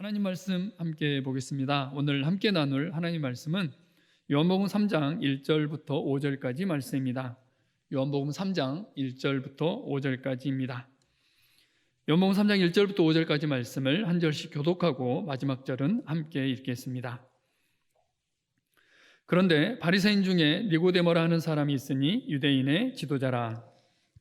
하나님 말씀 함께 보겠습니다. 오늘 함께 나눌 하나님 말씀은 요한복음 3장 1절부터 5절까지 말씀입니다. 요한복음 3장 1절부터 5절까지입니다. 요한복음 3장 1절부터 5절까지 말씀을 한 절씩 교독하고 마지막 절은 함께 읽겠습니다. 그런데 바리새인 중에 니고데모라 하는 사람이 있으니 유대인의 지도자라.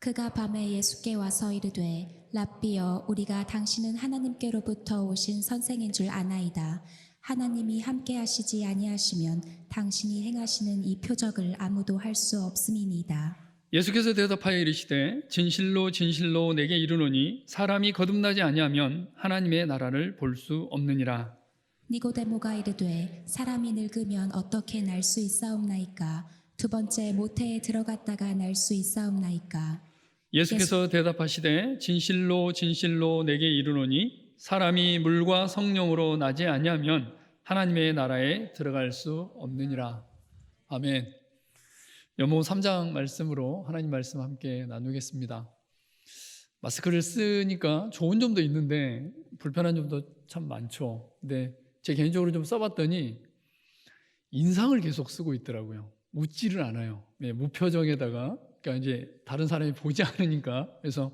그가 밤에 예수께 와서 이르되 랍비여, 우리가 당신은 하나님께로부터 오신 선생인 줄 아나이다. 하나님이 함께 하시지 아니하시면 당신이 행하시는 이 표적을 아무도 할 수 없음이니이다. 예수께서 대답하여 이르시되 진실로 진실로 내게 이르노니 사람이 거듭나지 아니하면 하나님의 나라를 볼 수 없느니라. 니고데모가 이르되 사람이 늙으면 어떻게 날 수 있사옵나이까? 두 번째 모태에 들어갔다가 날 수 있사옵나이까? 예수께서 대답하시되 진실로 진실로 내게 이르노니 사람이 물과 성령으로 나지 아니하면 하나님의 나라에 들어갈 수 없느니라. 아멘. 요한복음 3장 말씀으로 하나님 말씀 함께 나누겠습니다. 마스크를 쓰니까 좋은 점도 있는데 불편한 점도 참 많죠. 근데 제 개인적으로 좀 써봤더니 인상을 계속 쓰고 있더라고요. 웃지를 않아요. 무표정에다가, 그러니까 이제 다른 사람이 보지 않으니까, 그래서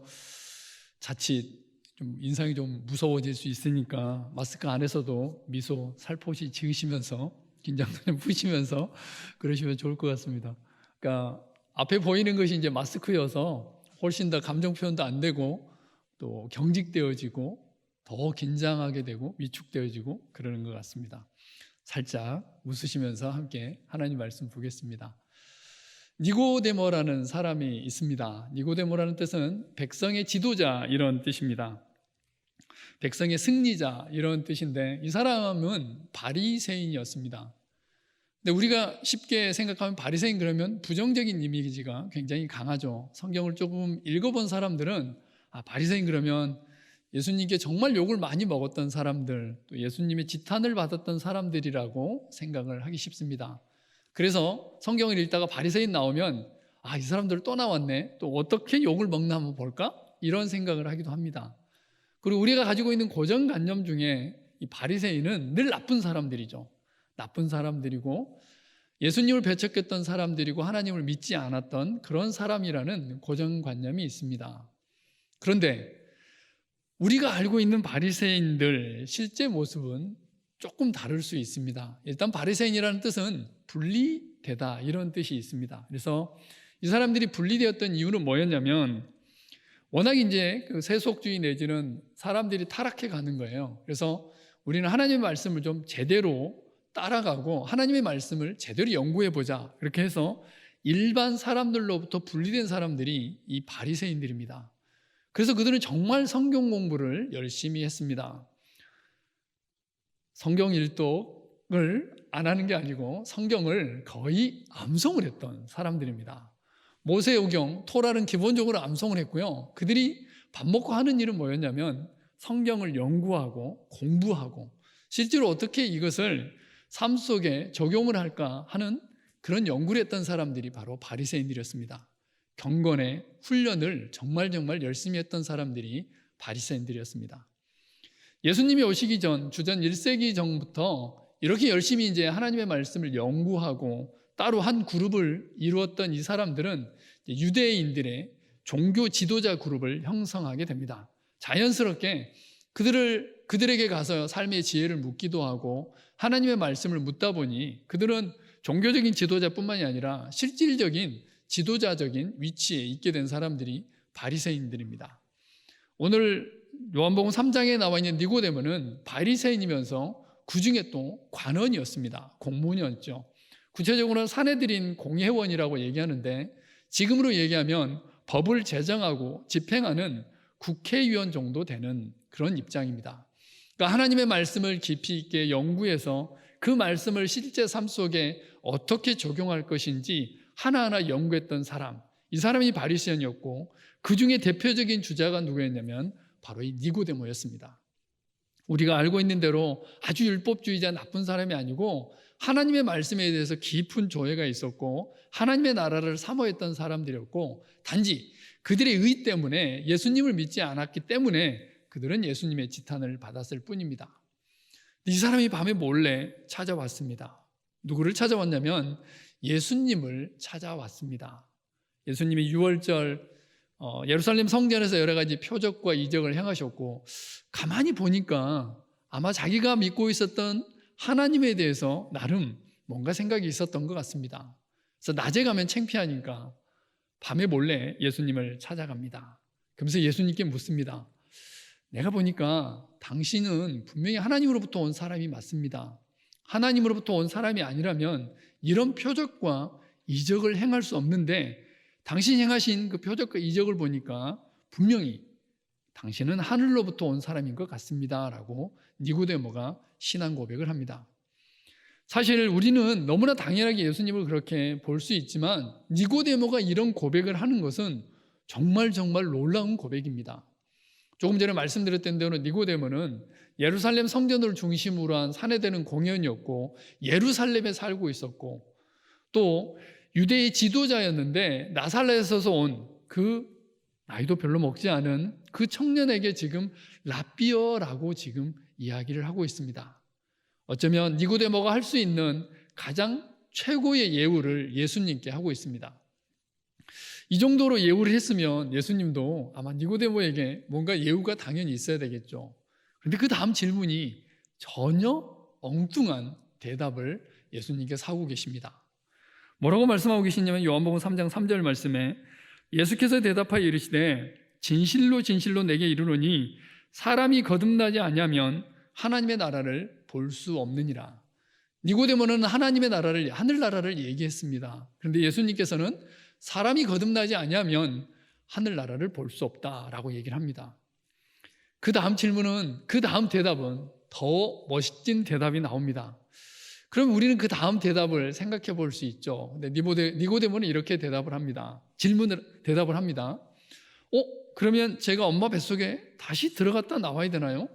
자칫 좀 인상이 좀 무서워질 수 있으니까 마스크 안에서도 미소 살포시 지으시면서 긴장도 좀 푸시면서 그러시면 좋을 것 같습니다. 그러니까 앞에 보이는 것이 이제 마스크여서 훨씬 더 감정 표현도 안 되고 또 경직되어지고 더 긴장하게 되고 위축되어지고 그러는 것 같습니다. 살짝 웃으시면서 함께 하나님 말씀 보겠습니다. 니고데모라는 사람이 있습니다. 니고데모라는 뜻은 백성의 지도자 이런 뜻입니다. 백성의 승리자 이런 뜻인데 이 사람은 바리새인이었습니다. 근데 우리가 쉽게 생각하면 바리새인 그러면 부정적인 이미지가 굉장히 강하죠. 성경을 조금 읽어본 사람들은 바리새인 그러면 예수님께 정말 욕을 많이 먹었던 사람들, 또 예수님의 지탄을 받았던 사람들이라고 생각을 하기 쉽습니다. 그래서 성경을 읽다가 바리새인 나오면 이 사람들 또 나왔네, 또 어떻게 욕을 먹나 한번 볼까? 이런 생각을 하기도 합니다. 그리고 우리가 가지고 있는 고정관념 중에 이 바리새인은 늘 나쁜 사람들이죠. 나쁜 사람들이고 예수님을 배척했던 사람들이고 하나님을 믿지 않았던 그런 사람이라는 고정관념이 있습니다. 그런데 우리가 알고 있는 바리새인들 실제 모습은 조금 다를 수 있습니다. 일단 바리새인이라는 뜻은 분리되다 이런 뜻이 있습니다. 그래서 이 사람들이 분리되었던 이유는 뭐였냐면 워낙 이제 그 세속주의 내지는 사람들이 타락해 가는 거예요. 그래서 우리는 하나님의 말씀을 좀 제대로 따라가고 하나님의 말씀을 제대로 연구해 보자. 그렇게 해서 일반 사람들로부터 분리된 사람들이 이 바리새인들입니다. 그래서 그들은 정말 성경 공부를 열심히 했습니다. 성경 일독을 안 하는 게 아니고 성경을 거의 암송을 했던 사람들입니다. 모세오경, 토라는 기본적으로 암송을 했고요. 그들이 밥 먹고 하는 일은 뭐였냐면 성경을 연구하고 공부하고 실제로 어떻게 이것을 삶 속에 적용을 할까 하는 그런 연구를 했던 사람들이 바로 바리새인들이었습니다. 경건의 훈련을 정말 열심히 했던 사람들이 바리새인들이었습니다. 예수님이 오시기 전 주전 1세기 전부터 이렇게 열심히 이제 하나님의 말씀을 연구하고 따로 한 그룹을 이루었던 이 사람들은 유대인들의 종교 지도자 그룹을 형성하게 됩니다. 자연스럽게 그들에게 가서 삶의 지혜를 묻기도 하고 하나님의 말씀을 묻다 보니 그들은 종교적인 지도자뿐만이 아니라 실질적인 지도자적인 위치에 있게 된 사람들이 바리새인들입니다. 오늘 요한복음 3장에 나와 있는 니고데모는 바리새인이면서 그중에 또 관원이었습니다. 공무원이었죠. 구체적으로는 사내들인 공회원이라고 얘기하는데 지금으로 얘기하면 법을 제정하고 집행하는 국회의원 정도 되는 그런 입장입니다. 그러니까 하나님의 말씀을 깊이 있게 연구해서 그 말씀을 실제 삶 속에 어떻게 적용할 것인지 하나하나 연구했던 사람, 이 사람이 바리새인이었고 그 중에 대표적인 주자가 누구였냐면 바로 이 니고데모였습니다. 우리가 알고 있는 대로 아주 율법주의자 나쁜 사람이 아니고 하나님의 말씀에 대해서 깊은 조예가 있었고 하나님의 나라를 사모했던 사람들이었고 단지 그들의 의 때문에 예수님을 믿지 않았기 때문에 그들은 예수님의 지탄을 받았을 뿐입니다. 이 사람이 밤에 몰래 찾아왔습니다. 누구를 찾아왔냐면 예수님을 찾아왔습니다. 예수님이 유월절 예루살렘 성전에서 여러 가지 표적과 이적을 행하셨고, 가만히 보니까 아마 자기가 믿고 있었던 하나님에 대해서 나름 뭔가 생각이 있었던 것 같습니다. 그래서 낮에 가면 창피하니까 밤에 몰래 예수님을 찾아갑니다. 그러면서 예수님께 묻습니다. 내가 보니까 당신은 분명히 하나님으로부터 온 사람이 맞습니다. 하나님으로부터 온 사람이 아니라면 이런 표적과 이적을 행할 수 없는데, 당신이 행하신 그 표적과 이적을 보니까 분명히 당신은 하늘로부터 온 사람인 것 같습니다 라고 니고데모가 신앙 고백을 합니다. 사실 우리는 너무나 당연하게 예수님을 그렇게 볼 수 있지만, 니고데모가 이런 고백을 하는 것은 정말 놀라운 고백입니다. 조금 전에 말씀드렸던 대로 니고데모는 예루살렘 성전을 중심으로 한 사내되는 공연이었고, 예루살렘에 살고 있었고, 또 유대의 지도자였는데 나사렛에서 온 그 나이도 별로 먹지 않은 그 청년에게 지금 랍비어라고 지금 이야기를 하고 있습니다. 어쩌면 니고데모가 할 수 있는 가장 최고의 예우를 예수님께 하고 있습니다. 이 정도로 예우를 했으면 예수님도 아마 니고데모에게 뭔가 예우가 당연히 있어야 되겠죠. 그런데 그 다음 질문이 전혀 엉뚱한 대답을 예수님께서 하고 계십니다. 뭐라고 말씀하고 계시냐면 요한복음 3장 3절 말씀에 예수께서 대답하여 이르시되 진실로 진실로 내게 이르노니 사람이 거듭나지 아니하면 하나님의 나라를 볼 수 없느니라. 니고데모는 하나님의 나라를, 하늘나라를 얘기했습니다. 그런데 예수님께서는 사람이 거듭나지 아니하면 하늘나라를 볼 수 없다라고 얘기를 합니다. 그 다음 질문은, 그 다음 대답은 더 멋진 대답이 나옵니다. 그럼 우리는 그 다음 대답을 생각해 볼 수 있죠. 근데 니고데모는 이렇게 대답을 합니다. 대답을 합니다. 그러면 제가 엄마 뱃속에 다시 들어갔다 나와야 되나요?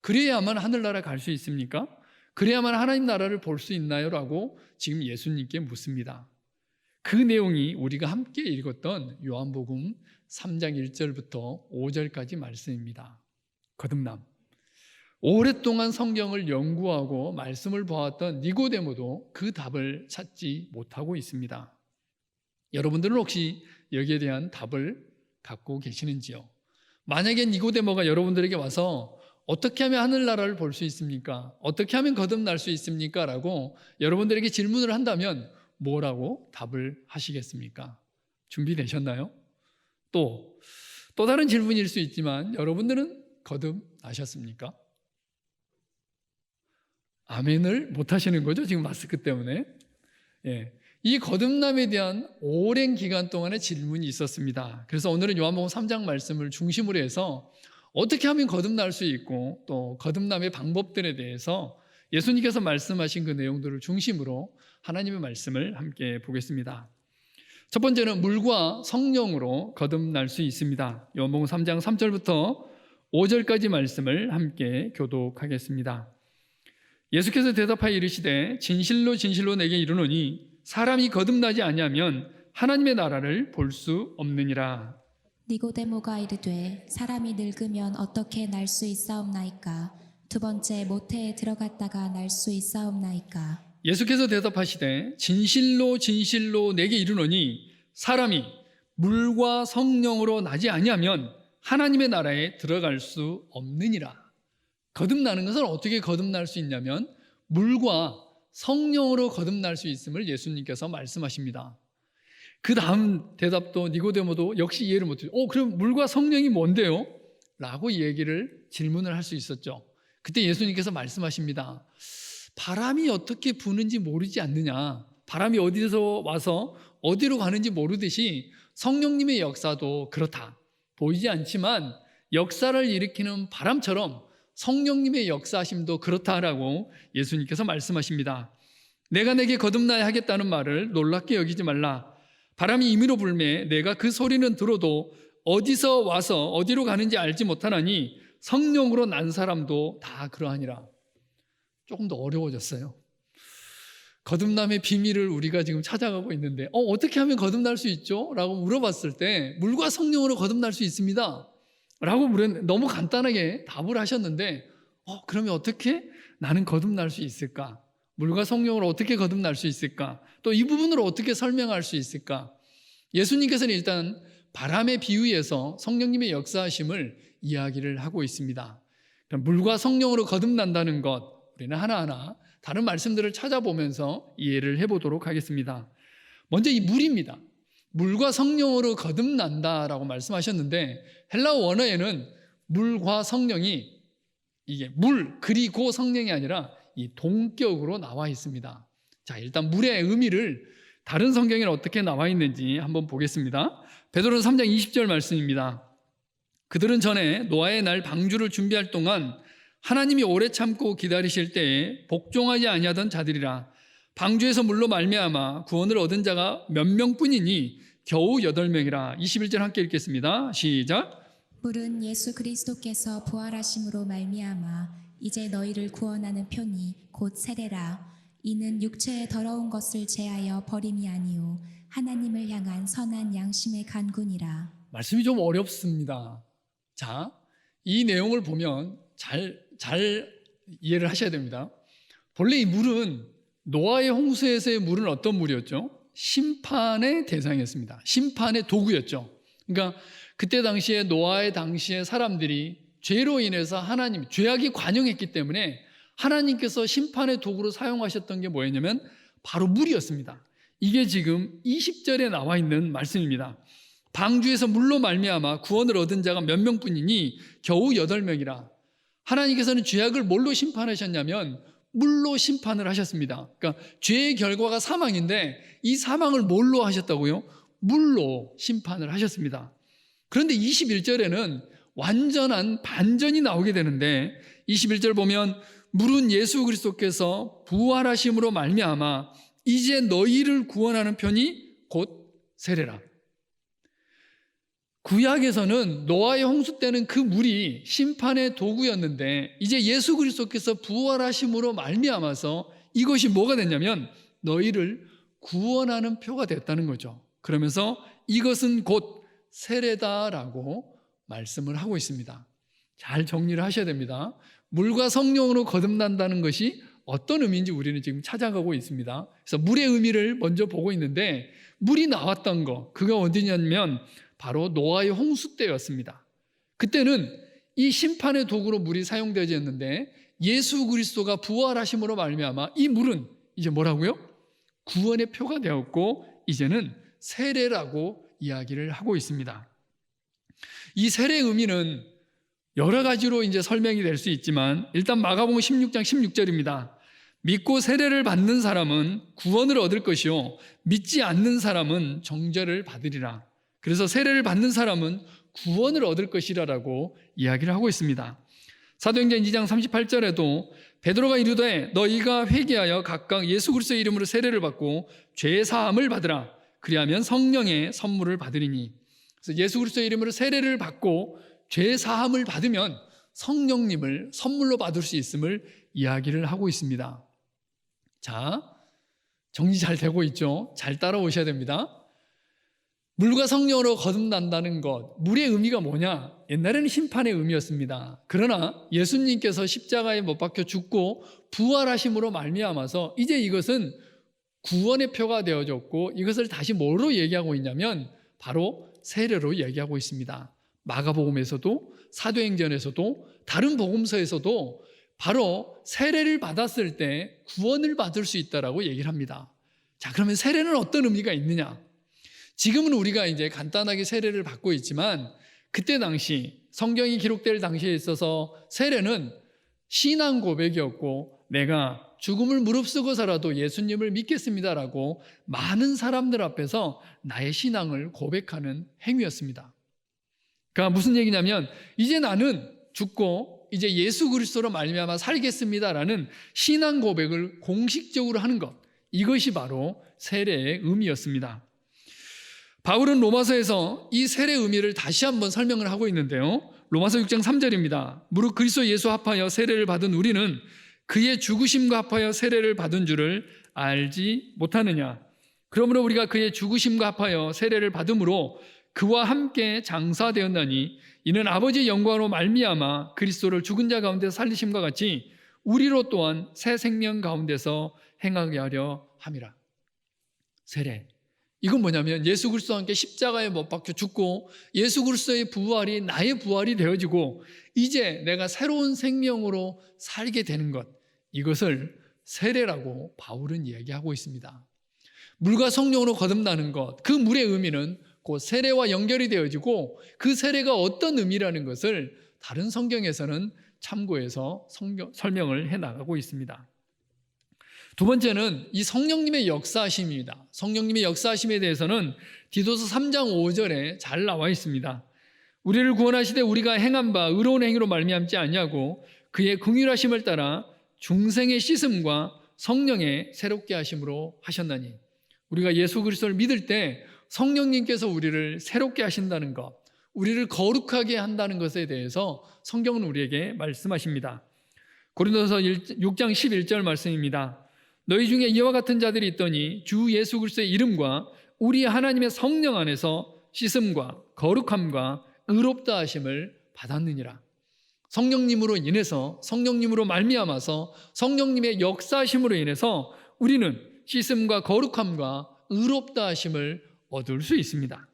그래야만 하늘나라 갈 수 있습니까? 그래야만 하나님 나라를 볼 수 있나요? 라고 지금 예수님께 묻습니다. 그 내용이 우리가 함께 읽었던 요한복음 3장 1절부터 5절까지 말씀입니다. 거듭남. 오랫동안 성경을 연구하고 말씀을 보았던 니고데모도 그 답을 찾지 못하고 있습니다. 여러분들은 혹시 여기에 대한 답을 갖고 계시는지요? 만약에 니고데모가 여러분들에게 와서 어떻게 하면 하늘나라를 볼 수 있습니까? 어떻게 하면 거듭날 수 있습니까? 라고 여러분들에게 질문을 한다면 뭐라고 답을 하시겠습니까? 준비되셨나요? 또 다른 질문일 수 있지만 여러분들은 거듭나셨습니까? 아멘을 못 하시는 거죠, 지금 마스크 때문에. 이 거듭남에 대한 오랜 기간 동안의 질문이 있었습니다. 그래서 오늘은 요한복음 3장 말씀을 중심으로 해서 어떻게 하면 거듭날 수 있고, 또 거듭남의 방법들에 대해서 예수님께서 말씀하신 그 내용들을 중심으로 하나님의 말씀을 함께 보겠습니다. 첫 번째는 물과 성령으로 거듭날 수 있습니다. 요한복음 3장 3절부터 5절까지 말씀을 함께 교독하겠습니다. 예수께서 대답하여 이르시되 진실로 진실로 내게 이르노니 사람이 거듭나지 아니하면 하나님의 나라를 볼 수 없느니라. 니고데모가 이르되 사람이 늙으면 어떻게 날 수 있사옵나이까? 두 번째 모태에 들어갔다가 날 수 있사옵나이까? 예수께서 대답하시되 진실로 진실로 내게 이르노니 사람이 물과 성령으로 나지 아니하면 하나님의 나라에 들어갈 수 없느니라. 거듭나는 것은 어떻게 거듭날 수 있냐면 물과 성령으로 거듭날 수 있음을 예수님께서 말씀하십니다. 그 다음 대답도 니고데모도 역시 이해를 못해요. 그럼 물과 성령이 뭔데요? 라고 질문을 할 수 있었죠. 그때 예수님께서 말씀하십니다. 바람이 어떻게 부는지 모르지 않느냐. 바람이 어디서 와서 어디로 가는지 모르듯이 성령님의 역사도 그렇다. 보이지 않지만 역사를 일으키는 바람처럼 성령님의 역사하심도 그렇다라고 예수님께서 말씀하십니다. 내가 내게 거듭나야 하겠다는 말을 놀랍게 여기지 말라. 바람이 임의로 불매 내가 그 소리는 들어도 어디서 와서 어디로 가는지 알지 못하나니 성령으로 난 사람도 다 그러하니라. 조금 더 어려워졌어요. 거듭남의 비밀을 우리가 지금 찾아가고 있는데 어떻게 하면 거듭날 수 있죠? 라고 물어봤을 때 물과 성령으로 거듭날 수 있습니다 라고 물었는데 너무 간단하게 답을 하셨는데 그러면 어떻게 나는 거듭날 수 있을까? 물과 성령으로 어떻게 거듭날 수 있을까? 또 이 부분을 어떻게 설명할 수 있을까? 예수님께서는 일단 바람의 비유에서 성령님의 역사하심을 이야기를 하고 있습니다. 물과 성령으로 거듭난다는 것, 우리는 하나하나 다른 말씀들을 찾아보면서 이해를 해보도록 하겠습니다. 먼저 이 물입니다. 물과 성령으로 거듭난다라고 말씀하셨는데 헬라어 원어에는 물과 성령이 이게 물 그리고 성령이 아니라 이 동격으로 나와 있습니다. 자, 일단 물의 의미를 다른 성경에는 어떻게 나와 있는지 한번 보겠습니다. 베드로는 3장 20절 말씀입니다. 그들은 전에 노아의 날 방주를 준비할 동안 하나님이 오래 참고 기다리실 때에 복종하지 아니하던 자들이라. 방주에서 물로 말미암아 구원을 얻은 자가 몇 명뿐이니 겨우 8명이라. 21절 함께 읽겠습니다. 시작. 물은 예수 그리스도께서 부활하심으로 말미암아 이제 너희를 구원하는 표니 곧 세례라. 이는 육체의 더러운 것을 제하여 버림이 아니요 하나님을 향한 선한 양심의 간구니라. 말씀이 좀 어렵습니다. 자, 이 내용을 보면 잘 이해를 하셔야 됩니다. 본래 이 물은 노아의 홍수에서의 물은 어떤 물이었죠? 심판의 대상이었습니다. 심판의 도구였죠. 그러니까 그때 당시에 노아의 당시에 사람들이 죄로 인해서 하나님, 죄악이 관영했기 때문에 하나님께서 심판의 도구로 사용하셨던 게 뭐였냐면 바로 물이었습니다. 이게 지금 20절에 나와 있는 말씀입니다. 방주에서 물로 말미암아 구원을 얻은 자가 몇 명뿐이니 겨우 8명이라. 하나님께서는 죄악을 뭘로 심판하셨냐면 물로 심판을 하셨습니다. 그러니까 죄의 결과가 사망인데 이 사망을 뭘로 하셨다고요? 물로 심판을 하셨습니다. 그런데 21절에는 완전한 반전이 나오게 되는데 21절 보면 물은 예수 그리스도께서 부활하심으로 말미암아 이제 너희를 구원하는 편이 곧 세례라. 구약에서는 노아의 홍수 때는 그 물이 심판의 도구였는데 이제 예수 그리스도께서 부활하심으로 말미암아서 이것이 뭐가 됐냐면 너희를 구원하는 표가 됐다는 거죠. 그러면서 이것은 곧 세례다라고 말씀을 하고 있습니다. 잘 정리를 하셔야 됩니다. 물과 성령으로 거듭난다는 것이 어떤 의미인지 우리는 지금 찾아가고 있습니다. 그래서 물의 의미를 먼저 보고 있는데 물이 나왔던 거, 그가 어디냐면 바로 노아의 홍수 때였습니다. 그때는 이 심판의 도구로 물이 사용되었는데 예수 그리스도가 부활하심으로 말미암아 이 물은 이제 뭐라고요? 구원의 표가 되었고 이제는 세례라고 이야기를 하고 있습니다. 이 세례의 의미는 여러 가지로 이제 설명이 될 수 있지만 일단 마가복음 16장 16절입니다. 믿고 세례를 받는 사람은 구원을 얻을 것이요 믿지 않는 사람은 정죄를 받으리라. 그래서 세례를 받는 사람은 구원을 얻을 것이라고 이야기를 하고 있습니다. 사도행전 2장 38절에도 베드로가 이르되 너희가 회개하여 각각 예수 그리스도의 이름으로 세례를 받고 죄 사함을 받으라. 그리하면 성령의 선물을 받으리니. 그래서 예수 그리스도의 이름으로 세례를 받고 죄 사함을 받으면 성령님을 선물로 받을 수 있음을 이야기를 하고 있습니다. 자, 정리 잘 되고 있죠? 잘 따라오셔야 됩니다. 물과 성령으로 거듭난다는 것, 물의 의미가 뭐냐? 옛날에는 심판의 의미였습니다. 그러나 예수님께서 십자가에 못 박혀 죽고 부활하심으로 말미암아서 이제 이것은 구원의 표가 되어졌고 이것을 다시 뭐로 얘기하고 있냐면 바로 세례로 얘기하고 있습니다. 마가복음에서도 사도행전에서도 다른 복음서에서도 바로 세례를 받았을 때 구원을 받을 수 있다라고 얘기를 합니다. 자, 그러면 세례는 어떤 의미가 있느냐? 지금은 우리가 이제 간단하게 세례를 받고 있지만 그때 당시 성경이 기록될 당시에 있어서 세례는 신앙 고백이었고 내가 죽음을 무릅쓰고서라도 예수님을 믿겠습니다라고 많은 사람들 앞에서 나의 신앙을 고백하는 행위였습니다. 그러니까 무슨 얘기냐면 이제 나는 죽고 이제 예수 그리스도로 말미암아 살겠습니다라는 신앙 고백을 공식적으로 하는 것, 이것이 바로 세례의 의미였습니다. 바울은 로마서에서 이 세례의 의미를 다시 한번 설명을 하고 있는데요. 로마서 6장 3절입니다. 무릇 그리스도 예수 합하여 세례를 받은 우리는 그의 죽으심과 합하여 세례를 받은 줄을 알지 못하느냐. 그러므로 우리가 그의 죽으심과 합하여 세례를 받음으로 그와 함께 장사되었나니 이는 아버지의 영광으로 말미암아 그리스도를 죽은 자 가운데 살리심과 같이 우리로 또한 새 생명 가운데서 행하게 하려 함이라. 세례. 이건 뭐냐면 예수 그리스도와 함께 십자가에 못 박혀 죽고 예수 그리스도의 부활이 나의 부활이 되어지고 이제 내가 새로운 생명으로 살게 되는 것, 이것을 세례라고 바울은 이야기하고 있습니다. 물과 성령으로 거듭나는 것, 그 물의 의미는 그 세례와 연결이 되어지고 그 세례가 어떤 의미라는 것을 다른 성경에서는 참고해서 설명을 해나가고 있습니다. 두 번째는 이 성령님의 역사하심입니다. 성령님의 역사하심에 대해서는 디도서 3장 5절에 잘 나와 있습니다. 우리를 구원하시되 우리가 행한 바 의로운 행위로 말미암지 아니하고 그의 긍휼하심을 따라 중생의 씻음과 성령의 새롭게 하심으로 하셨나니. 우리가 예수 그리스도를 믿을 때 성령님께서 우리를 새롭게 하신다는 것, 우리를 거룩하게 한다는 것에 대해서 성경은 우리에게 말씀하십니다. 고린도서 6장 11절 말씀입니다. 너희 중에 이와 같은 자들이 있더니 주 예수 그리스도의 이름과 우리 하나님의 성령 안에서 씻음과 거룩함과 의롭다 하심을 받았느니라. 성령님으로 인해서, 성령님으로 말미암아서 성령님의 역사하심으로 인해서 우리는 씻음과 거룩함과 의롭다 하심을 얻을 수 있습니다.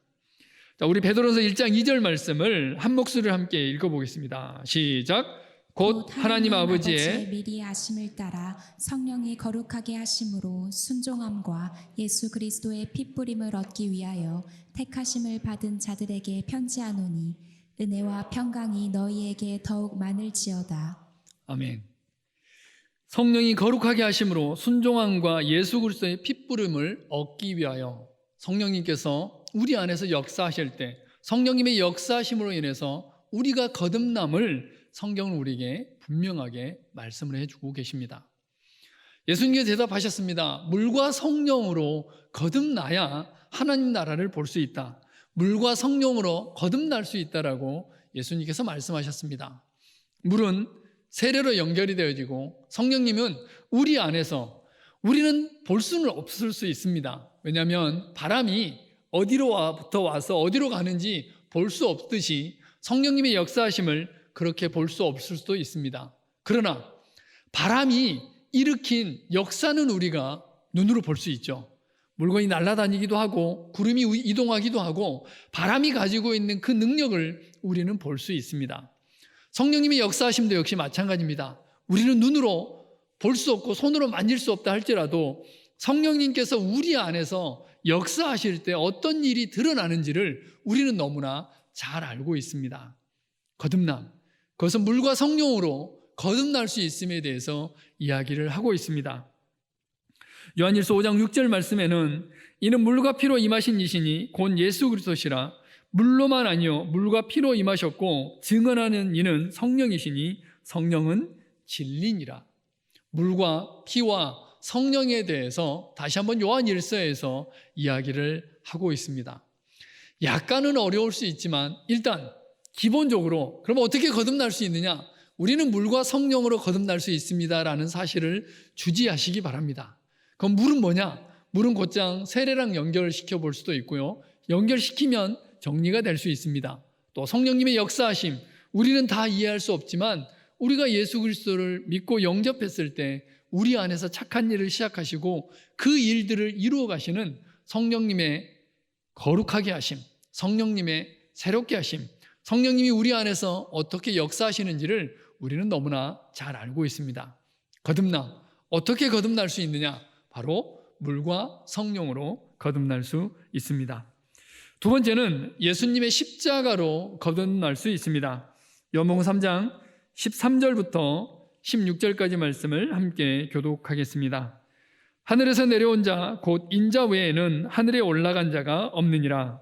자, 우리 베드로서 1장 2절 말씀을 한 목소리로 함께 읽어보겠습니다. 시작. 곧 하나님 아버지의 미리 아심을 따라 성령이 거룩하게 하심으로 순종함과 예수 그리스도의 핏부림을 얻기 위하여 택하심을 받은 자들에게 편지하노니 은혜와 평강이 너희에게 더욱 많을지어다. 아멘. 성령이 거룩하게 하심으로 순종함과 예수 그리스도의 핏부림을 얻기 위하여 성령님께서 우리 안에서 역사하실 때 성령님의 역사하심으로 인해서 우리가 거듭남을 성경은 우리에게 분명하게 말씀을 해주고 계십니다. 예수님께서 대답하셨습니다. 물과 성령으로 거듭나야 하나님 나라를 볼 수 있다. 물과 성령으로 거듭날 수 있다라고 예수님께서 말씀하셨습니다. 물은 세례로 연결이 되어지고 성령님은 우리 안에서 우리는 볼 수는 없을 수 있습니다. 왜냐하면 바람이 어디로부터 와서 어디로 가는지 볼 수 없듯이 성령님의 역사하심을 그렇게 볼 수 없을 수도 있습니다. 그러나 바람이 일으킨 역사는 우리가 눈으로 볼 수 있죠. 물건이 날아다니기도 하고 구름이 이동하기도 하고 바람이 가지고 있는 그 능력을 우리는 볼 수 있습니다. 성령님의 역사하심도 역시 마찬가지입니다. 우리는 눈으로 볼 수 없고 손으로 만질 수 없다 할지라도 성령님께서 우리 안에서 역사하실 때 어떤 일이 드러나는지를 우리는 너무나 잘 알고 있습니다. 거듭남, 그것은 물과 성령으로 거듭날 수 있음에 대해서 이야기를 하고 있습니다. 요한일서 5장 6절 말씀에는 이는 물과 피로 임하신 이시니 곧 예수 그리스도시라. 물로만 아니요 물과 피로 임하셨고 증언하는 이는 성령이시니 성령은 진리니라. 물과 피와 성령에 대해서 다시 한번 요한일서에서 이야기를 하고 있습니다. 약간은 어려울 수 있지만 일단 기본적으로 그럼 어떻게 거듭날 수 있느냐? 우리는 물과 성령으로 거듭날 수 있습니다라는 사실을 주지하시기 바랍니다. 그럼 물은 뭐냐? 물은 곧장 세례랑 연결시켜 볼 수도 있고요. 연결시키면 정리가 될 수 있습니다. 또 성령님의 역사하심, 우리는 다 이해할 수 없지만 우리가 예수 그리스도를 믿고 영접했을 때 우리 안에서 착한 일을 시작하시고 그 일들을 이루어 가시는 성령님의 거룩하게 하심, 성령님의 새롭게 하심, 성령님이 우리 안에서 어떻게 역사하시는지를 우리는 너무나 잘 알고 있습니다. 거듭남, 어떻게 거듭날 수 있느냐? 바로 물과 성령으로 거듭날 수 있습니다. 두 번째는 예수님의 십자가로 거듭날 수 있습니다. 요한복음 3장 13절부터 16절까지 말씀을 함께 교독하겠습니다. 하늘에서 내려온 자 곧 인자 외에는 하늘에 올라간 자가 없느니라.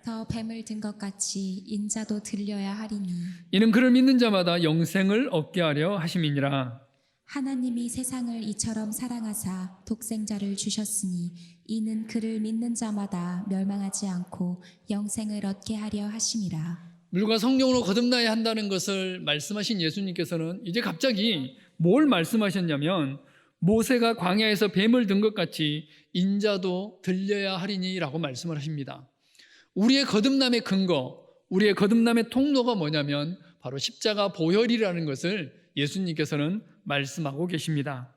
더 뱀을 든 것 같이 인자도 들려야 하리니 이는 그를 믿는 자마다 영생을 얻게 하려 하심이니라. 하나님이 세상을 이처럼 사랑하사 독생자를 주셨으니 이는 그를 믿는 자마다 멸망하지 않고 영생을 얻게 하려 하심이라. 물과 성령으로 거듭나야 한다는 것을 말씀하신 예수님께서는 이제 갑자기 뭘 말씀하셨냐면 모세가 광야에서 뱀을 든 것 같이 인자도 들려야 하리니라고 말씀을 하십니다. 우리의 거듭남의 근거, 우리의 거듭남의 통로가 뭐냐면 바로 십자가 보혈이라는 것을 예수님께서는 말씀하고 계십니다.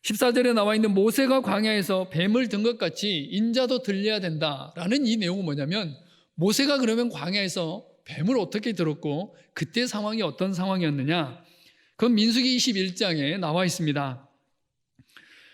14절에 나와 있는 모세가 광야에서 뱀을 든 것 같이 인자도 들려야 된다라는 이 내용은 뭐냐면, 모세가 그러면 광야에서 뱀을 어떻게 들었고 그때 상황이 어떤 상황이었느냐, 그건 민수기 21장에 나와 있습니다.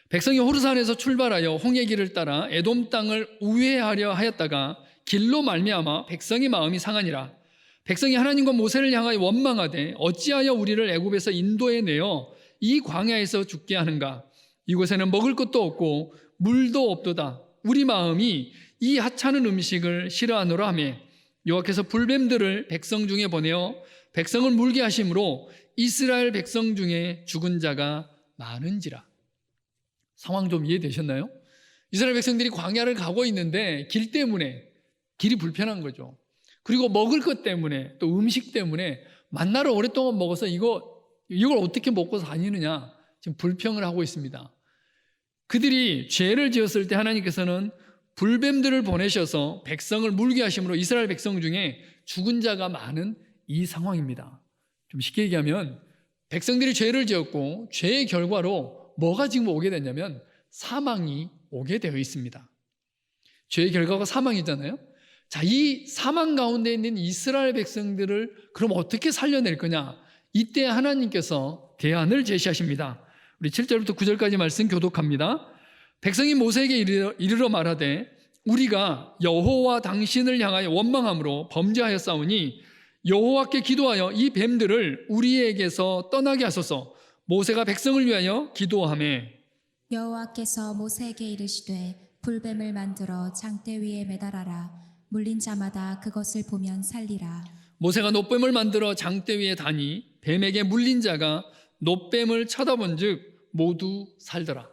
백성이 호르산에서 출발하여 홍해 길을 따라 에돔 땅을 우회하려 하였다가 길로 말미암아 백성의 마음이 상하니라. 백성이 하나님과 모세를 향하여 원망하되 어찌하여 우리를 애굽에서 인도해 내어 이 광야에서 죽게 하는가. 이곳에는 먹을 것도 없고 물도 없도다. 우리 마음이 이 하찮은 음식을 싫어하노라 하며 여호와께서 불뱀들을 백성 중에 보내어 백성을 물게 하심으로 이스라엘 백성 중에 죽은 자가 많은지라. 상황 좀 이해되셨나요? 이스라엘 백성들이 광야를 가고 있는데 길 때문에 길이 불편한 거죠. 그리고 먹을 것 때문에, 또 음식 때문에 만나를 오랫동안 먹어서 이걸 어떻게 먹고 다니느냐 지금 불평을 하고 있습니다. 그들이 죄를 지었을 때 하나님께서는 불뱀들을 보내셔서 백성을 물게 하심으로 이스라엘 백성 중에 죽은 자가 많은 이 상황입니다. 좀 쉽게 얘기하면 백성들이 죄를 지었고 죄의 결과로 뭐가 지금 오게 됐냐면 사망이 오게 되어 있습니다. 죄의 결과가 사망이잖아요. 자, 이 사망 가운데 있는 이스라엘 백성들을 그럼 어떻게 살려낼 거냐? 이때 하나님께서 대안을 제시하십니다. 우리 7절부터 9절까지 말씀 교독합니다. 백성이 모세에게 이르러 말하되 우리가 여호와 당신을 향하여 원망함으로 범죄하였사오니 여호와께 기도하여 이 뱀들을 우리에게서 떠나게 하소서. 모세가 백성을 위하여 기도하매 여호와께서 모세에게 이르시되 불뱀을 만들어 장대 위에 매달아라. 물린 자마다 그것을 보면 살리라. 모세가 놋뱀을 만들어 장대 위에 다니 뱀에게 물린 자가 놋뱀을 쳐다본즉 모두 살더라.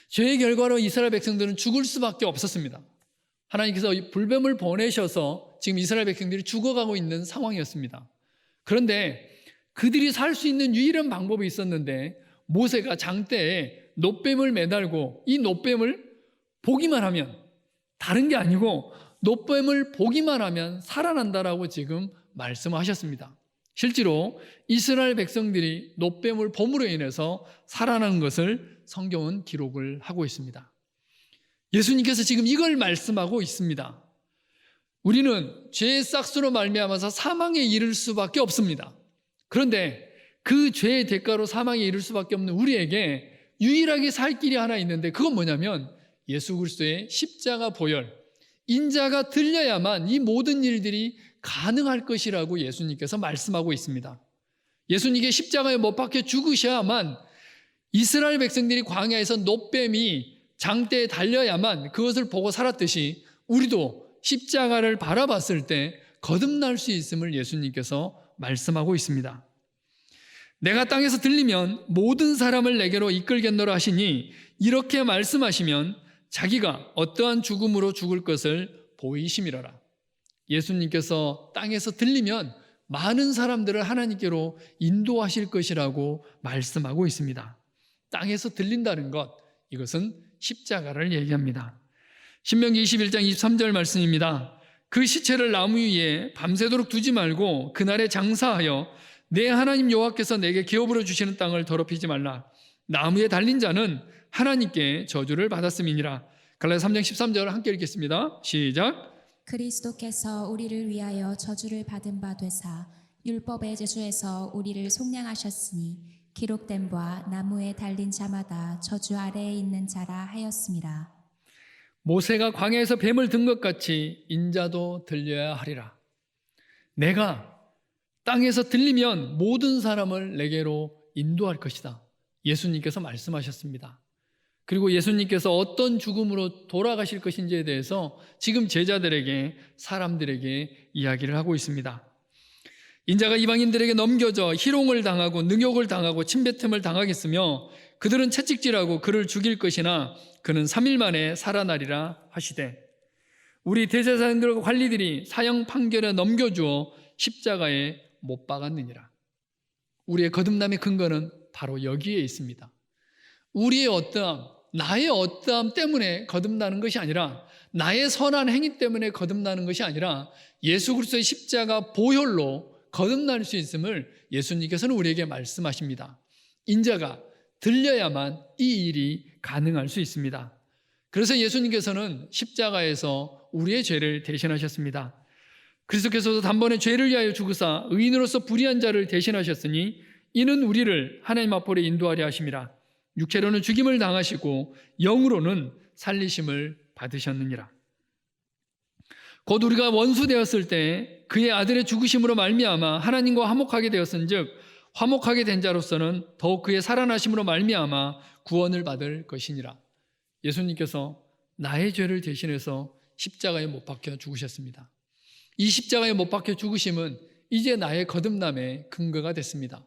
죄의 결과로 이스라엘 백성들은 죽을 수밖에 없었습니다. 하나님께서 이 불뱀을 보내셔서 지금 이스라엘 백성들이 죽어가고 있는 상황이었습니다. 그런데 그들이 살 수 있는 유일한 방법이 있었는데 모세가 장대에 놋뱀을 매달고 이 놋뱀을 보기만 하면, 다른 게 아니고 놋뱀을 보기만 하면 살아난다라고 지금 말씀하셨습니다. 실제로 이스라엘 백성들이 놋뱀을 봄으로 인해서 살아난 것을 성경은 기록을 하고 있습니다. 예수님께서 지금 이걸 말씀하고 있습니다. 우리는 죄의 싹수로 말미암아서 사망에 이를 수밖에 없습니다. 그런데 그 죄의 대가로 사망에 이를 수밖에 없는 우리에게 유일하게 살 길이 하나 있는데, 그건 뭐냐면 예수 그리스도의 십자가 보혈, 인자가 들려야만 이 모든 일들이 가능할 것이라고 예수님께서 말씀하고 있습니다. 예수님께 십자가에 못 박혀 죽으셔야만, 이스라엘 백성들이 광야에서 놋뱀이 장대에 달려야만 그것을 보고 살았듯이 우리도 십자가를 바라봤을 때 거듭날 수 있음을 예수님께서 말씀하고 있습니다. 내가 땅에서 들리면 모든 사람을 내게로 이끌겠노라 하시니, 이렇게 말씀하시면 자기가 어떠한 죽음으로 죽을 것을 보이심이로라. 예수님께서 땅에서 들리면 많은 사람들을 하나님께로 인도하실 것이라고 말씀하고 있습니다. 땅에서 들린다는 것, 이것은 십자가를 얘기합니다. 신명기 21장 23절 말씀입니다. 그 시체를 나무 위에 밤새도록 두지 말고 그날에 장사하여 내 하나님 여호와께서 내게 기업으로 주시는 땅을 더럽히지 말라. 나무에 달린 자는 하나님께 저주를 받았음이니라. 갈라디아 3장 13절 함께 읽겠습니다. 시작. 그리스도께서 우리를 위하여 저주를 받은 바 되사 율법의 저주에서 우리를 속량하셨으니 기록된 바 나무에 달린 자마다 저주 아래에 있는 자라 하였음이라. 모세가 광야에서 뱀을 든 것 같이 인자도 들려야 하리라. 내가 땅에서 들리면 모든 사람을 내게로 인도할 것이다. 예수님께서 말씀하셨습니다. 그리고 예수님께서 어떤 죽음으로 돌아가실 것인지에 대해서 지금 제자들에게, 사람들에게 이야기를 하고 있습니다. 인자가 이방인들에게 넘겨져 희롱을 당하고 능욕을 당하고 침뱉음을 당하겠으며 그들은 채찍질하고 그를 죽일 것이나 그는 3일 만에 살아나리라 하시되, 우리 대제사장들과 관리들이 사형 판결에 넘겨주어 십자가에 못 박았느니라. 우리의 거듭남의 근거는 바로 여기에 있습니다. 우리의 어떠함, 나의 어떠함 때문에 거듭나는 것이 아니라, 나의 선한 행위 때문에 거듭나는 것이 아니라 예수 그리스도의 십자가 보혈로 거듭날 수 있음을 예수님께서는 우리에게 말씀하십니다. 인자가 들려야만 이 일이 가능할 수 있습니다. 그래서 예수님께서는 십자가에서 우리의 죄를 대신하셨습니다. 그리스도께서도 단번에 죄를 위하여 죽으사 의인으로서 불의한 자를 대신하셨으니 이는 우리를 하나님 앞으로 인도하려 하심이라. 육체로는 죽임을 당하시고 영으로는 살리심을 받으셨느니라. 곧 우리가 원수 되었을 때 그의 아들의 죽으심으로 말미암아 하나님과 화목하게 되었은즉 화목하게 된 자로서는 더욱 그의 살아나심으로 말미암아 구원을 받을 것이니라. 예수님께서 나의 죄를 대신해서 십자가에 못 박혀 죽으셨습니다. 이 십자가에 못 박혀 죽으심은 이제 나의 거듭남의 근거가 됐습니다.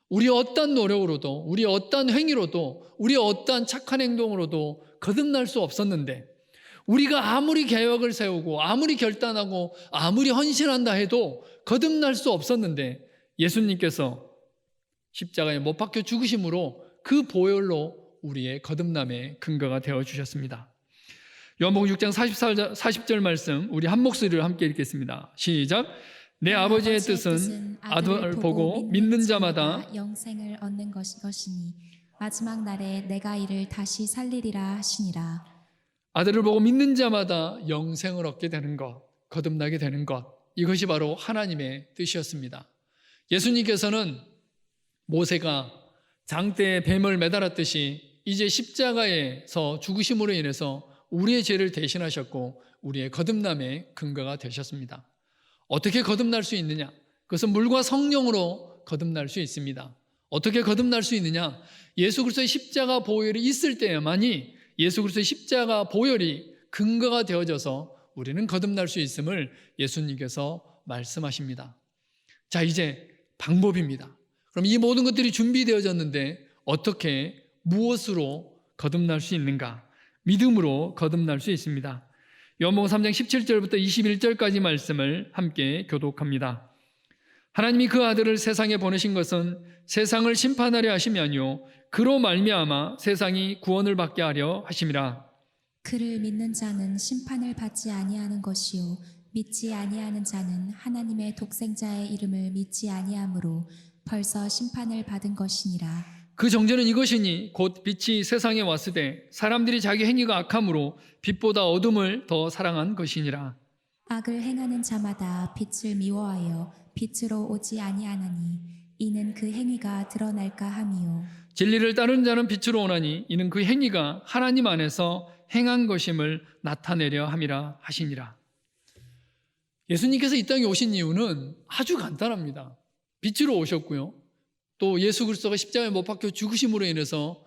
우리 어떠한 노력으로도, 우리 어떠한 행위로도, 우리 어떠한 착한 행동으로도 거듭날 수 없었는데, 우리가 아무리 계획을 세우고 아무리 결단하고 아무리 헌신한다 해도 거듭날 수 없었는데, 예수님께서 십자가에 못 박혀 죽으심으로 그 보혈로 우리의 거듭남의 근거가 되어주셨습니다. 요한복음 6장 40절 말씀 우리 한 목소리로 함께 읽겠습니다. 시작. 내 아버지의 뜻은 아들을 보고 믿는 자마다 영생을 얻는 것이니 마지막 날에 내가 이를 다시 살리리라 하시니라. 아들을 보고 믿는 자마다 영생을 얻게 되는 것, 거듭나게 되는 것, 이것이 바로 하나님의 뜻이었습니다. 예수님께서는 모세가 장대에 뱀을 매달았듯이 이제 십자가에서 죽으심으로 인해서 우리의 죄를 대신하셨고 우리의 거듭남의 근거가 되셨습니다. 어떻게 거듭날 수 있느냐? 그것은 물과 성령으로 거듭날 수 있습니다. 어떻게 거듭날 수 있느냐? 예수 그리스도의 십자가 보혈이 있을 때야만이 예수 그리스도의 십자가 보혈이 근거가 되어져서 우리는 거듭날 수 있음을 예수님께서 말씀하십니다. 자, 이제 방법입니다. 그럼 이 모든 것들이 준비되어졌는데 어떻게, 무엇으로 거듭날 수 있는가? 믿음으로 거듭날 수 있습니다. 요한복음 3장 17절부터 21절까지 말씀을 함께 교독합니다. 하나님이 그 아들을 세상에 보내신 것은 세상을 심판하려 하심이 아니요 그로 말미암아 세상이 구원을 받게 하려 하심이라. 그를 믿는 자는 심판을 받지 아니하는 것이요 믿지 아니하는 자는 하나님의 독생자의 이름을 믿지 아니하므로 벌써 심판을 받은 것이니라. 그 정죄는 이것이니 곧 빛이 세상에 왔으되 사람들이 자기 행위가 악함으로 빛보다 어둠을 더 사랑한 것이니라. 악을 행하는 자마다 빛을 미워하여 빛으로 오지 아니하나니 이는 그 행위가 드러날까 함이요 진리를 따르는 자는 빛으로 오나니 이는 그 행위가 하나님 안에서 행한 것임을 나타내려 함이라 하시니라. 예수님께서 이 땅에 오신 이유는 아주 간단합니다. 빛으로 오셨고요. 또 예수 그리스도가 십자가에 못 박혀 죽으심으로 인해서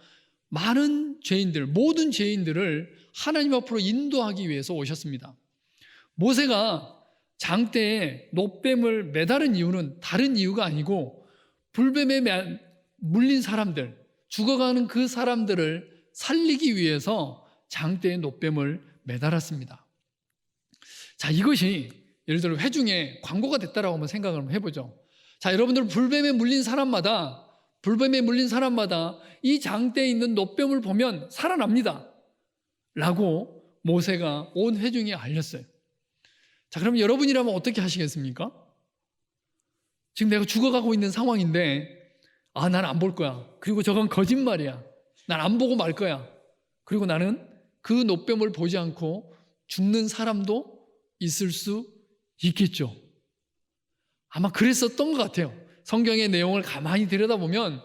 많은 죄인들, 모든 죄인들을 하나님 앞으로 인도하기 위해서 오셨습니다. 모세가 장대에 놋뱀을 매다른 이유는 다른 이유가 아니고 불뱀에 물린 사람들, 죽어가는 그 사람들을 살리기 위해서 장대에 놋뱀을 매달았습니다. 자, 이것이 예를 들어 회중에 광고가 됐다라고 한번 생각을 한번 해보죠. 자, 여러분들 불뱀에 물린 사람마다 이 장대에 있는 놋뱀을 보면 살아납니다 라고 모세가 온 회중에 알렸어요. 자, 그럼 여러분이라면 어떻게 하시겠습니까? 지금 내가 죽어가고 있는 상황인데 난 안 볼 거야. 그리고 저건 거짓말이야. 난 안 보고 말 거야. 그리고 나는 그 놋뱀을 보지 않고 죽는 사람도 있을 수 있겠죠. 아마 그랬었던 것 같아요. 성경의 내용을 가만히 들여다보면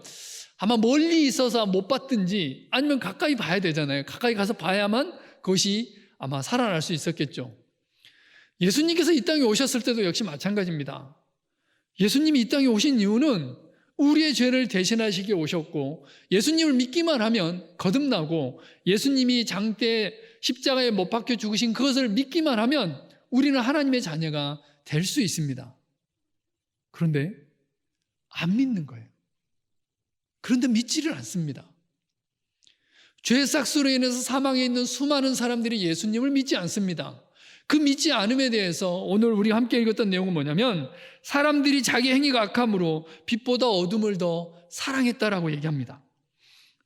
아마 멀리 있어서 못 봤든지 아니면 가까이 봐야 되잖아요. 가까이 가서 봐야만 그것이 아마 살아날 수 있었겠죠. 예수님께서 이 땅에 오셨을 때도 역시 마찬가지입니다. 예수님이 이 땅에 오신 이유는 우리의 죄를 대신하시기에 오셨고 예수님을 믿기만 하면 거듭나고 예수님이 장대에 십자가에 못 박혀 죽으신 그것을 믿기만 하면 우리는 하나님의 자녀가 될 수 있습니다. 그런데 안 믿는 거예요. 그런데 믿지를 않습니다. 죄의 싹수로 인해서 사망에 있는 수많은 사람들이 예수님을 믿지 않습니다. 그 믿지 않음에 대해서 오늘 우리 함께 읽었던 내용은 뭐냐면 사람들이 자기 행위가 악함으로 빛보다 어둠을 더 사랑했다라고 얘기합니다.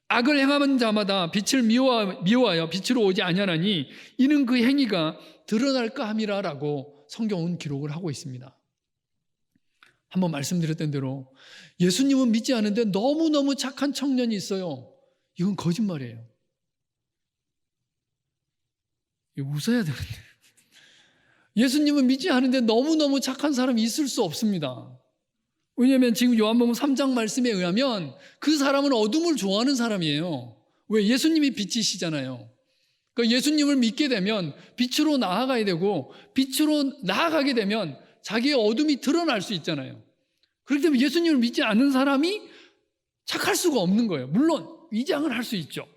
악을 행하는 자마다 빛을 미워하여 빛으로 오지 아니하나니 이는 그 행위가 드러날까 함이라라고 성경은 기록을 하고 있습니다. 한번 말씀드렸던 대로 예수님은 믿지 않은데 너무너무 착한 청년이 있어요. 이건 거짓말이에요. 이거 웃어야 되는데. 예수님은 믿지 않은데 너무너무 착한 사람이 있을 수 없습니다. 왜냐하면 지금 요한복음 3장 말씀에 의하면 그 사람은 어둠을 좋아하는 사람이에요. 왜? 예수님이 빛이시잖아요. 그러니까 예수님을 믿게 되면 빛으로 나아가야 되고, 빛으로 나아가게 되면 자기의 어둠이 드러날 수 있잖아요. 그렇기 때문에 예수님을 믿지 않는 사람이 착할 수가 없는 거예요. 물론 위장을 할 수 있죠.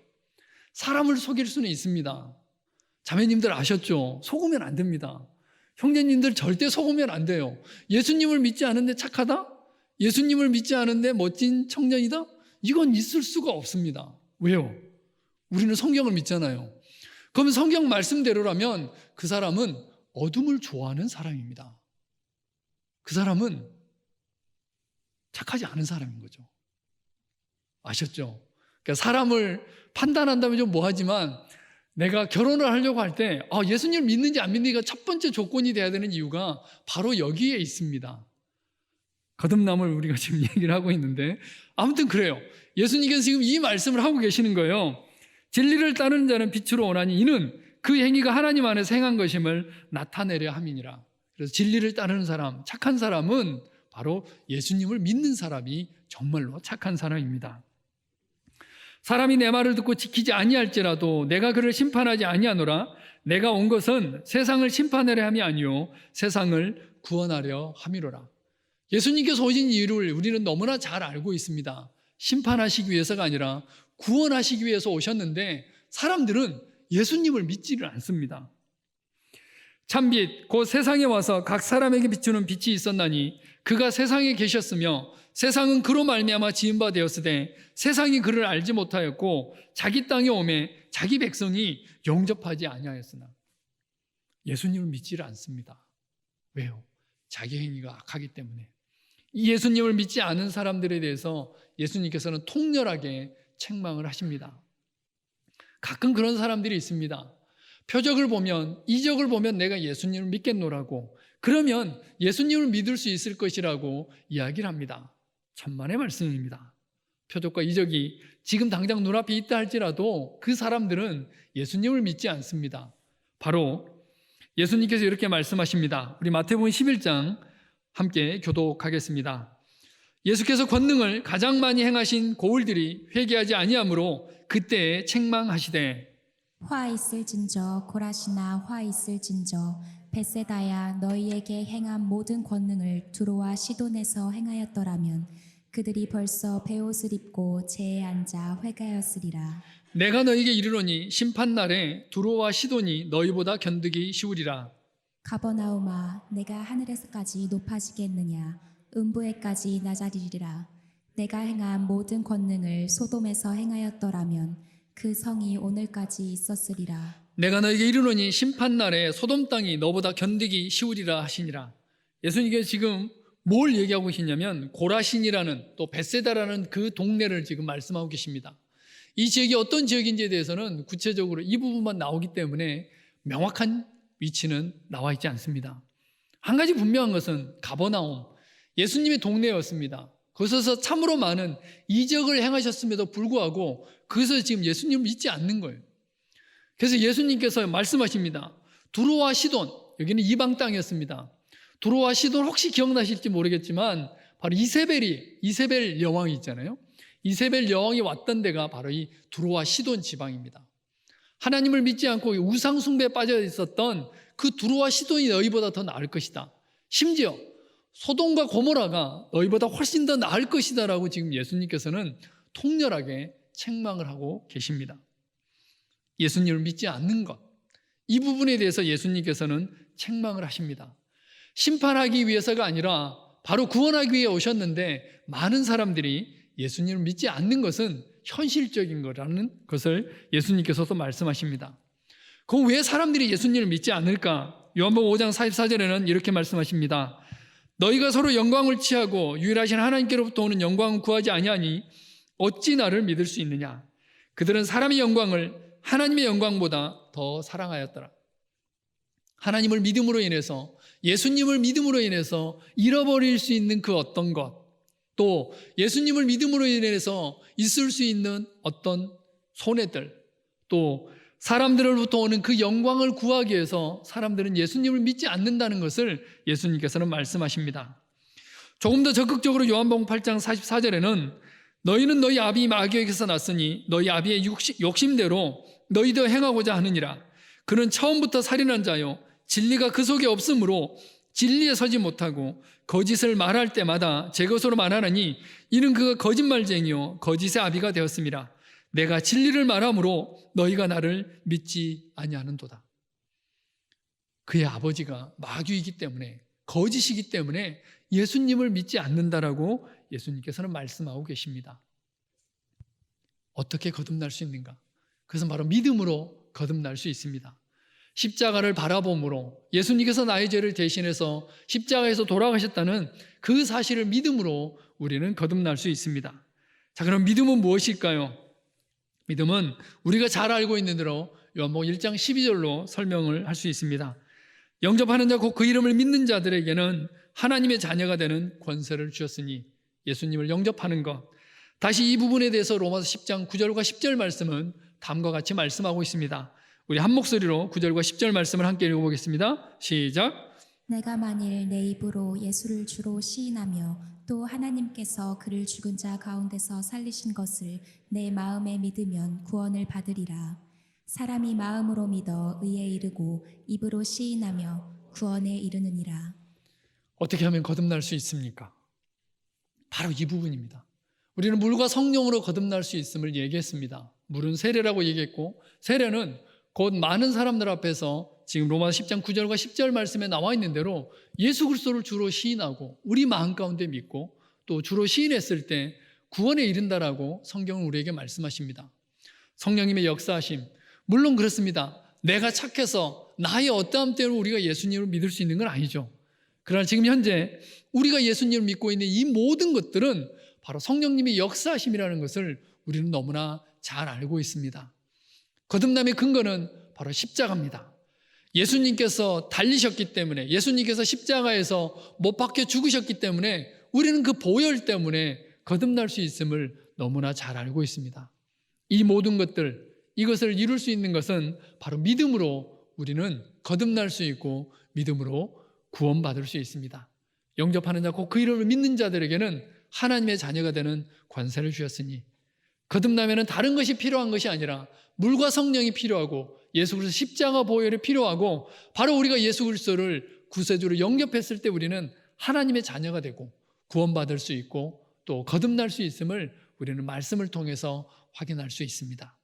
사람을 속일 수는 있습니다. 자매님들 아셨죠? 속으면 안 됩니다. 형제님들 절대 속으면 안 돼요. 예수님을 믿지 않은데 착하다? 예수님을 믿지 않은데 멋진 청년이다? 이건 있을 수가 없습니다. 왜요? 우리는 성경을 믿잖아요. 그러면 성경 말씀대로라면 그 사람은 어둠을 좋아하는 사람입니다. 그 사람은 착하지 않은 사람인 거죠. 아셨죠? 그러니까 사람을 판단한다면 좀 뭐하지만 내가 결혼을 하려고 할 때 예수님을 믿는지 안 믿는지가 첫 번째 조건이 돼야 되는 이유가 바로 여기에 있습니다. 거듭남을 우리가 지금 얘기를 하고 있는데 아무튼 그래요. 예수님께서 지금 이 말씀을 하고 계시는 거예요. 진리를 따르는 자는 빛으로 오나니 이는 그 행위가 하나님 안에서 행한 것임을 나타내려 함이니라. 그래서 진리를 따르는 사람, 착한 사람은 바로 예수님을 믿는 사람이 정말로 착한 사람입니다. 사람이 내 말을 듣고 지키지 아니할지라도 내가 그를 심판하지 아니하노라. 내가 온 것은 세상을 심판하려 함이 아니요 세상을 구원하려 함이로라. 예수님께서 오신 이유를 우리는 너무나 잘 알고 있습니다. 심판하시기 위해서가 아니라 구원하시기 위해서 오셨는데 사람들은 예수님을 믿지를 않습니다. 참빛 곧 세상에 와서 각 사람에게 비추는 빛이 있었나니 그가 세상에 계셨으며 세상은 그로 말미암아 지은 바 되었으되 세상이 그를 알지 못하였고 자기 땅에 오매 자기 백성이 영접하지 아니하였으나. 예수님을 믿지를 않습니다. 왜요? 자기 행위가 악하기 때문에. 이 예수님을 믿지 않은 사람들에 대해서 예수님께서는 통렬하게 책망을 하십니다. 가끔 그런 사람들이 있습니다. 표적을 보면, 이적을 보면 내가 예수님을 믿겠노라고, 그러면 예수님을 믿을 수 있을 것이라고 이야기를 합니다. 천만의 말씀입니다. 표적과 이적이 지금 당장 눈앞에 있다 할지라도 그 사람들은 예수님을 믿지 않습니다. 바로 예수님께서 이렇게 말씀하십니다. 우리 마태복음 11장 함께 교독하겠습니다. 예수께서 권능을 가장 많이 행하신 고을들이 회개하지 아니하므로 그때에 책망하시되 화 있을진저 고라시나 화 있을진저 벳세다야 너희에게 행한 모든 권능을 두로와 시돈에서 행하였더라면 그들이 벌써 베옷을 입고 재에 앉아 회개하였으리라. 내가 너희에게 이르노니 심판날에 두로와 시돈이 너희보다 견디기 쉬우리라. 가버나움아 내가 하늘에서까지 높아지겠느냐 음부에까지 낮아지리라. 내가 행한 모든 권능을 소돔에서 행하였더라면 그 성이 오늘까지 있었으리라. 내가 너희에게 이르노니 심판날에 소돔 땅이 너보다 견디기 쉬우리라 하시니라. 예수님께서 지금 뭘 얘기하고 계시냐면 고라신이라는 또 벳세다라는 그 동네를 지금 말씀하고 계십니다. 이 지역이 어떤 지역인지에 대해서는 구체적으로 이 부분만 나오기 때문에 명확한 위치는 나와 있지 않습니다. 한 가지 분명한 것은 가버나움, 예수님의 동네였습니다. 그것에서 참으로 많은 이적을 행하셨음에도 불구하고 그것에서 지금 예수님을 믿지 않는 거예요. 그래서 예수님께서 말씀하십니다. 두로와 시돈, 여기는 이방 땅이었습니다. 두로와 시돈 혹시 기억나실지 모르겠지만 바로 이세벨 여왕이 있잖아요. 이세벨 여왕이 왔던 데가 바로 이 두로와 시돈 지방입니다. 하나님을 믿지 않고 우상 숭배에 빠져 있었던 그 두로와 시돈이 너희보다 더 나을 것이다. 심지어 소돔과 고모라가 너희보다 훨씬 더 나을 것이다 라고 지금 예수님께서는 통렬하게 책망을 하고 계십니다. 예수님을 믿지 않는 것, 이 부분에 대해서 예수님께서는 책망을 하십니다. 심판하기 위해서가 아니라 바로 구원하기 위해 오셨는데 많은 사람들이 예수님을 믿지 않는 것은 현실적인 거라는 것을 예수님께서도 말씀하십니다. 그럼 왜 사람들이 예수님을 믿지 않을까? 요한복음 5장 44절에는 이렇게 말씀하십니다. 너희가 서로 영광을 취하고 유일하신 하나님께로부터 오는 영광을 구하지 아니하니 어찌 나를 믿을 수 있느냐? 그들은 사람의 영광을 하나님의 영광보다 더 사랑하였더라. 하나님을 믿음으로 인해서, 예수님을 믿음으로 인해서 잃어버릴 수 있는 그 어떤 것, 또 예수님을 믿음으로 인해서 있을 수 있는 어떤 손해들, 또 사람들로부터 오는 그 영광을 구하기 위해서 사람들은 예수님을 믿지 않는다는 것을 예수님께서는 말씀하십니다. 조금 더 적극적으로 요한복음 8장 44절에는 너희는 너희 아비 마귀에게서 났으니 너희 아비의 욕심대로 너희도 행하고자 하느니라. 그는 처음부터 살인한 자요 진리가 그 속에 없으므로 진리에 서지 못하고 거짓을 말할 때마다 제 것으로 말하느니 이는 그가 거짓말쟁이요 거짓의 아비가 되었습니다. 내가 진리를 말함으로 너희가 나를 믿지 아니하는도다. 그의 아버지가 마귀이기 때문에, 거짓이기 때문에 예수님을 믿지 않는다라고 예수님께서는 말씀하고 계십니다. 어떻게 거듭날 수 있는가? 그것은 바로 믿음으로 거듭날 수 있습니다. 십자가를 바라봄으로 예수님께서 나의 죄를 대신해서 십자가에서 돌아가셨다는 그 사실을 믿음으로 우리는 거듭날 수 있습니다. 자, 그럼 믿음은 무엇일까요? 믿음은 우리가 잘 알고 있는 대로 요한복음 1장 12절로 설명을 할 수 있습니다. 영접하는 자 곧 그 이름을 믿는 자들에게는 하나님의 자녀가 되는 권세를 주셨으니, 예수님을 영접하는 것. 다시 이 부분에 대해서 로마서 10장 9절과 10절 말씀은 다음과 같이 말씀하고 있습니다. 우리 한 목소리로 9절과 10절 말씀을 함께 읽어보겠습니다. 시작. 내가 만일 내 입으로 예수를 주로 시인하며 또 하나님께서 그를 죽은 자 가운데서 살리신 것을 내 마음에 믿으면 구원을 받으리라. 사람이 마음으로 믿어 의에 이르고 입으로 시인하며 구원에 이르느니라. 어떻게 하면 거듭날 수 있습니까? 바로 이 부분입니다. 우리는 물과 성령으로 거듭날 수 있음을 얘기했습니다. 물은 세례라고 얘기했고, 세례는 곧 많은 사람들 앞에서 지금 로마서 10장 9절과 10절 말씀에 나와 있는 대로 예수 그리스도를 주로 시인하고 우리 마음 가운데 믿고 또 주로 시인했을 때 구원에 이른다라고 성경은 우리에게 말씀하십니다. 성령님의 역사하심, 물론 그렇습니다. 내가 착해서 나의 어떠함 때문에 우리가 예수님을 믿을 수 있는 건 아니죠. 그러나 지금 현재 우리가 예수님을 믿고 있는 이 모든 것들은 바로 성령님의 역사하심이라는 것을 우리는 너무나 잘 알고 있습니다. 거듭남의 근거는 바로 십자가입니다. 예수님께서 달리셨기 때문에, 예수님께서 십자가에서 못 박혀 죽으셨기 때문에 우리는 그 보혈 때문에 거듭날 수 있음을 너무나 잘 알고 있습니다. 이 모든 것들, 이것을 이룰 수 있는 것은 바로 믿음으로 우리는 거듭날 수 있고 믿음으로 구원받을 수 있습니다. 영접하는 자 곧 그 이름을 믿는 자들에게는 하나님의 자녀가 되는 권세를 주셨으니, 거듭나면은 다른 것이 필요한 것이 아니라 물과 성령이 필요하고 예수 그리스도 십자가 보혈이 필요하고, 바로 우리가 예수 그리스도를 구세주로 영접했을 때 우리는 하나님의 자녀가 되고 구원받을 수 있고 또 거듭날 수 있음을 우리는 말씀을 통해서 확인할 수 있습니다.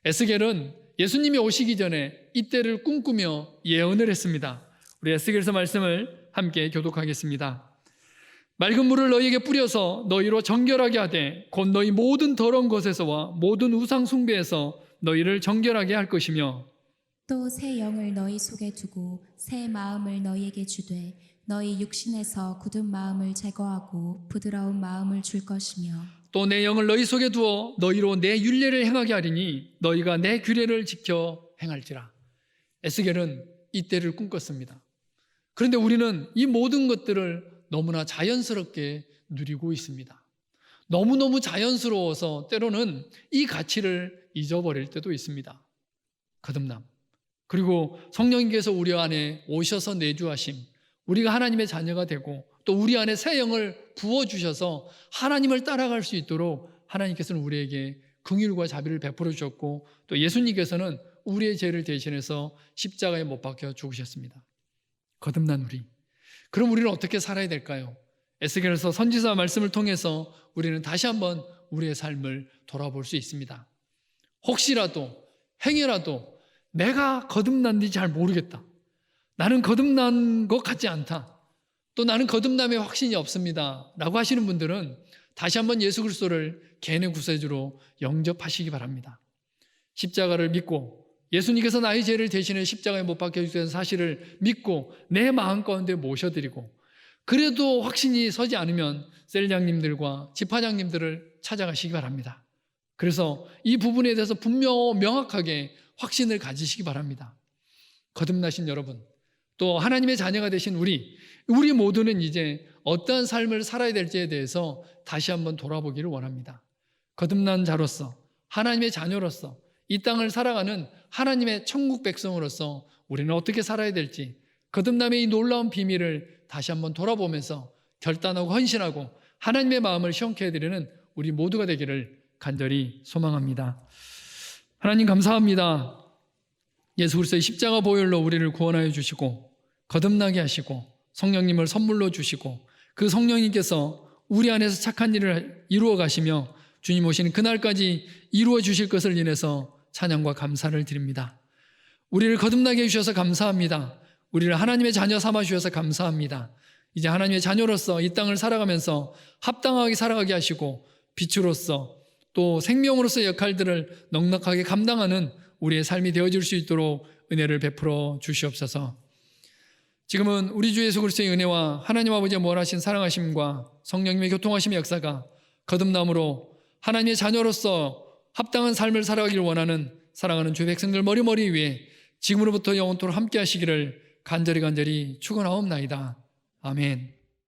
에스겔은 예수님이 오시기 전에 이때를 꿈꾸며 예언을 했습니다. 우리 에스겔서 말씀을 함께 교독하겠습니다. 맑은 물을 너희에게 뿌려서 너희로 정결하게 하되 곧 너희 모든 더러운 것에서와 모든 우상 숭배에서 너희를 정결하게 할 것이며, 또 새 영을 너희 속에 두고 새 마음을 너희에게 주되 너희 육신에서 굳은 마음을 제거하고 부드러운 마음을 줄 것이며, 또 내 영을 너희 속에 두어 너희로 내 율례를 행하게 하리니 너희가 내 규례를 지켜 행할지라. 에스겔은 이때를 꿈꿨습니다. 그런데 우리는 이 모든 것들을 너무나 자연스럽게 누리고 있습니다. 너무너무 자연스러워서 때로는 이 가치를 잊어버릴 때도 있습니다. 거듭남, 그리고 성령님께서 우리 안에 오셔서 내주하심, 우리가 하나님의 자녀가 되고 또 우리 안에 새 영을 부어주셔서 하나님을 따라갈 수 있도록 하나님께서는 우리에게 긍휼과 자비를 베풀어 주셨고, 또 예수님께서는 우리의 죄를 대신해서 십자가에 못 박혀 죽으셨습니다. 거듭난 우리, 그럼 우리는 어떻게 살아야 될까요? 에스겔서 선지자 말씀을 통해서 우리는 다시 한번 우리의 삶을 돌아볼 수 있습니다. 혹시라도 행여라도 내가 거듭난지 잘 모르겠다, 나는 거듭난 것 같지 않다, 또 나는 거듭남의 확신이 없습니다 라고 하시는 분들은 다시 한번 예수 그리스도를 개인의 구세주로 영접하시기 바랍니다. 십자가를 믿고 예수님께서 나의 죄를 대신해 십자가에 못 박혀 주신 사실을 믿고 내 마음 가운데 모셔드리고, 그래도 확신이 서지 않으면 셀장님들과 집화장님들을 찾아가시기 바랍니다. 그래서 이 부분에 대해서 명확하게 확신을 가지시기 바랍니다. 거듭나신 여러분, 또 하나님의 자녀가 되신 우리 모두는 이제 어떠한 삶을 살아야 될지에 대해서 다시 한번 돌아보기를 원합니다. 거듭난 자로서, 하나님의 자녀로서, 이 땅을 살아가는 하나님의 천국 백성으로서 우리는 어떻게 살아야 될지, 거듭남의 이 놀라운 비밀을 다시 한번 돌아보면서 결단하고 헌신하고 하나님의 마음을 시원케 해드리는 우리 모두가 되기를 간절히 소망합니다. 하나님 감사합니다. 예수 그리스도의 십자가 보혈로 우리를 구원하여 주시고 거듭나게 하시고 성령님을 선물로 주시고 그 성령님께서 우리 안에서 착한 일을 이루어 가시며 주님 오시는 그날까지 이루어 주실 것을 인해서 찬양과 감사를 드립니다. 우리를 거듭나게 해주셔서 감사합니다. 우리를 하나님의 자녀 삼아 주셔서 감사합니다. 이제 하나님의 자녀로서 이 땅을 살아가면서 합당하게 살아가게 하시고 빛으로서 또 생명으로서의 역할들을 넉넉하게 감당하는 우리의 삶이 되어질 수 있도록 은혜를 베풀어 주시옵소서. 지금은 우리 주 예수 그리스도의 은혜와 하나님 아버지의 무한하신 사랑하심과 성령님의 교통하심의 역사가 거듭남으로 하나님의 자녀로서 합당한 삶을 살아가기를 원하는 사랑하는 주의 백성들 머리머리 위에 지금으로부터 영원토록 함께 하시기를 간절히 축원하옵나이다. 아멘.